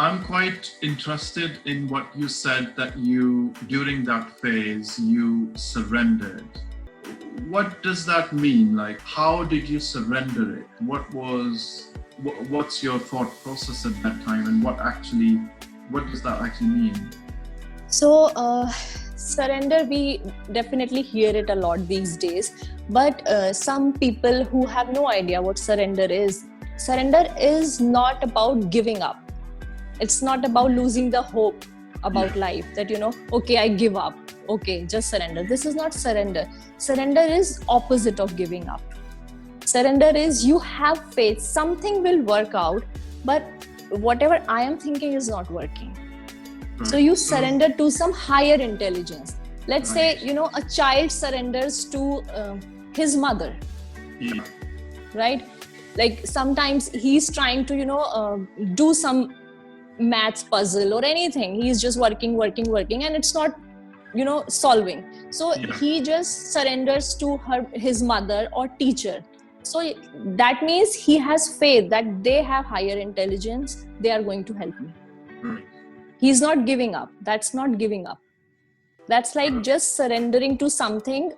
I'm quite interested in what you said that during that phase, you surrendered. What does that mean? Like, how did you surrender it? What's your thought process at that time, and what does that actually mean? So, surrender, we definitely hear it a lot these days, but some people who have no idea what surrender is not about giving up. It's not about losing the hope about life that, okay, I give up. Okay, just surrender. This is not surrender. Surrender is opposite of giving up. Surrender is you have faith, something will work out, but whatever I am thinking is not working. So you surrender to some higher intelligence. Let's say, a child surrenders to his mother, right? Like sometimes he's trying to, do some maths puzzle or anything. He's just working and it's not, solving. So he just surrenders to his mother or teacher. So that means he has faith that they have higher intelligence. They are going to help me. He's not giving up. That's not giving up. That's like just surrendering to something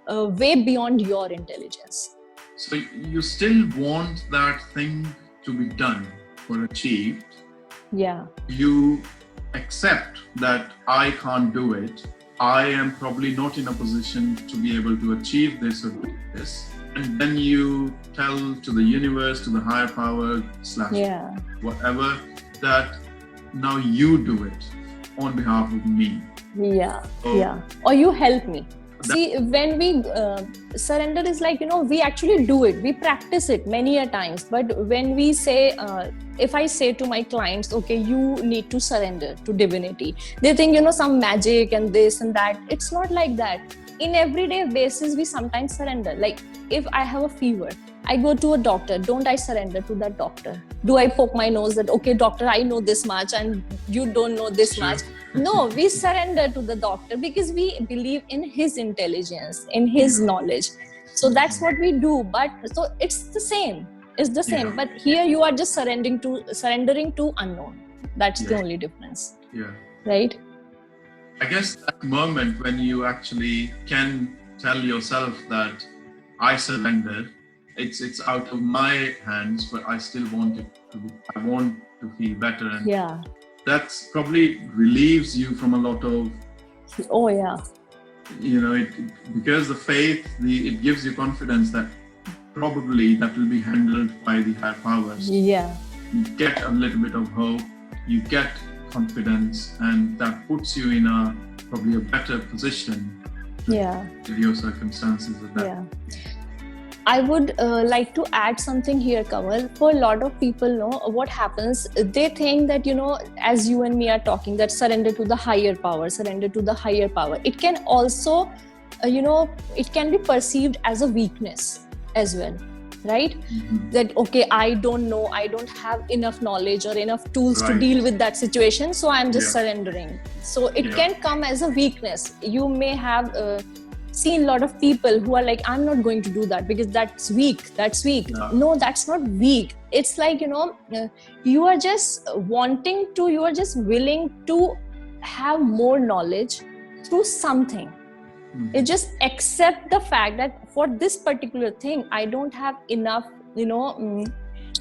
way beyond your intelligence. So you still want that thing to be done or achieved. Yeah. You accept that I can't do it. I am probably not in a position to be able to achieve this or do this. And then you tell to the universe, to the higher power / whatever, that now you do it on behalf of me. Or you help me. See, when we surrender is like, we actually do it. We practice it many a times. But when we say, if I say to my clients, okay, you need to surrender to divinity, they think, some magic and this and that. It's not like that. In everyday basis, we sometimes surrender. Like if I have a fever, I go to a doctor. Don't I surrender to that doctor? Do I poke my nose that, okay, doctor, I know this much and you don't know this much? No, we surrender to the doctor because we believe in his intelligence, in his knowledge. So that's what we do. But so it's the same. It's the same. But here you are just surrendering to unknown. That's the only difference. Yeah. Right? I guess that moment when you actually can tell yourself that I surrender, it's out of my hands, but I still want it to be, I want to feel better. And that's probably relieves you from a lot of, because the faith, it gives you confidence that probably that will be handled by the higher powers. Yeah. You get a little bit of hope, you get confidence, and that puts you in probably a better position with your circumstances at that. I would like to add something here, Kanwal. For a lot of people, what happens, they think that, as you and me are talking, that surrender to the higher power. It can also, it can be perceived as a weakness as well, right? Mm-hmm. That, okay, I don't know, I don't have enough knowledge or enough tools to deal with that situation, so I'm just surrendering. So it can come as a weakness. You may have seen a lot of people who are like, I'm not going to do that because that's weak. No, that's not weak. It's like, you are just wanting to, you are just willing to have more knowledge through something. You just accept the fact that for this particular thing, I don't have enough,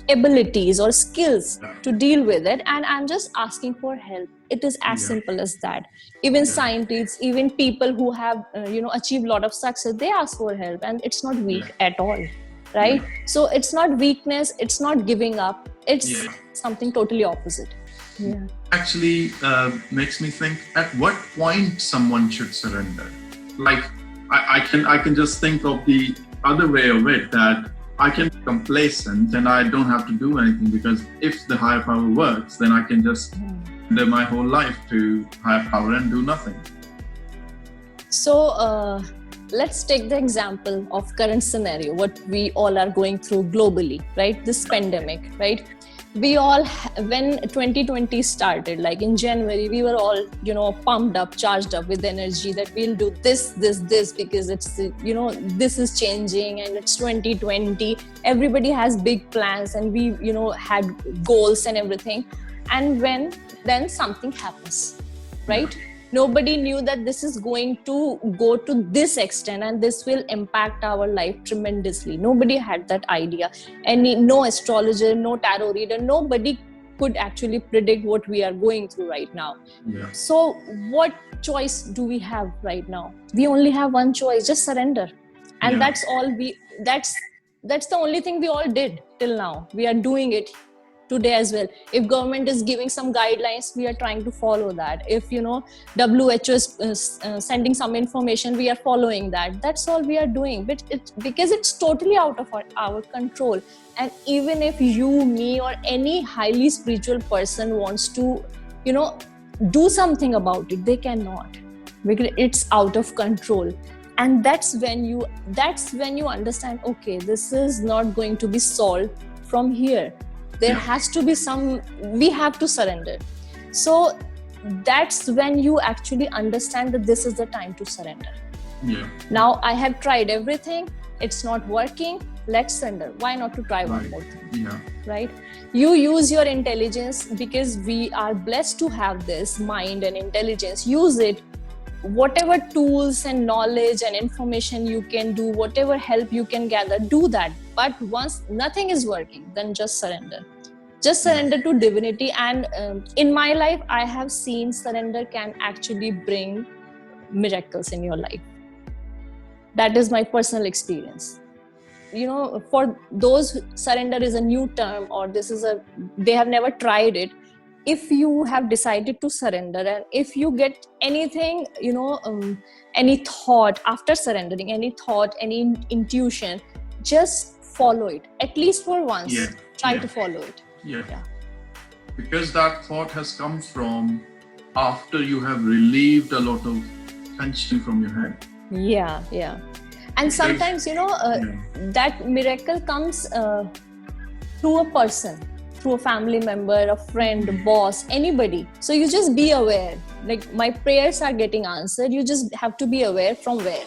abilities or skills to deal with it, and I'm just asking for help. It is as simple as that. Even scientists, even people who have achieved a lot of success, they ask for help, and it's not weak at all, right? So it's not weakness, it's not giving up, it's something totally opposite. Actually makes me think, at what point someone should surrender? Like I can just think of the other way of it, that I can be complacent and I don't have to do anything, because if the higher power works, then I can just live my whole life to higher power and do nothing. So let's take the example of current scenario, what we all are going through globally, right? This pandemic, right? We all, when 2020 started, like in January, we were all, pumped up, charged up with energy that we'll do this, because it's, this is changing and it's 2020. Everybody has big plans and we, had goals and everything. and then something happens, right? Nobody knew that this is going to go to this extent and this will impact our life tremendously. Nobody had that idea. No astrologer, no tarot reader, nobody could actually predict what we are going through right now. Yeah. So what choice do we have right now? We only have one choice: just surrender. And that's all that's the only thing we all did till now. We are doing it today as well. If government is giving some guidelines, we are trying to follow that. If WHO is sending some information, we are following that. That's all we are doing. But because it's totally out of our control. And even if you, me, or any highly spiritual person wants to do something about it, they cannot, because it's out of control. And that's when you understand, okay, this is not going to be solved from here. There has to be we have to surrender. So that's when you actually understand that this is the time to surrender. Yeah. Now I have tried everything, it's not working, let's surrender. Why not to try one more thing? Yeah. Right? You use your intelligence, because we are blessed to have this mind and intelligence. Use it. Whatever tools and knowledge and information you can do, whatever help you can gather, do that. But once nothing is working, then just surrender. Just surrender to divinity. And in my life, I have seen surrender can actually bring miracles in your life. That is my personal experience. For those, surrender is a new term, or they have never tried it. If you have decided to surrender, and if you get anything, any thought after surrendering, any intuition, just follow it. At least for once, try to follow it. Yeah. Because that thought has come from after you have relieved a lot of tension from your head. Yeah. And sometimes, that miracle comes through a person, through a family member, a friend, a boss, anybody. So you just be aware. Like, my prayers are getting answered. You just have to be aware from where.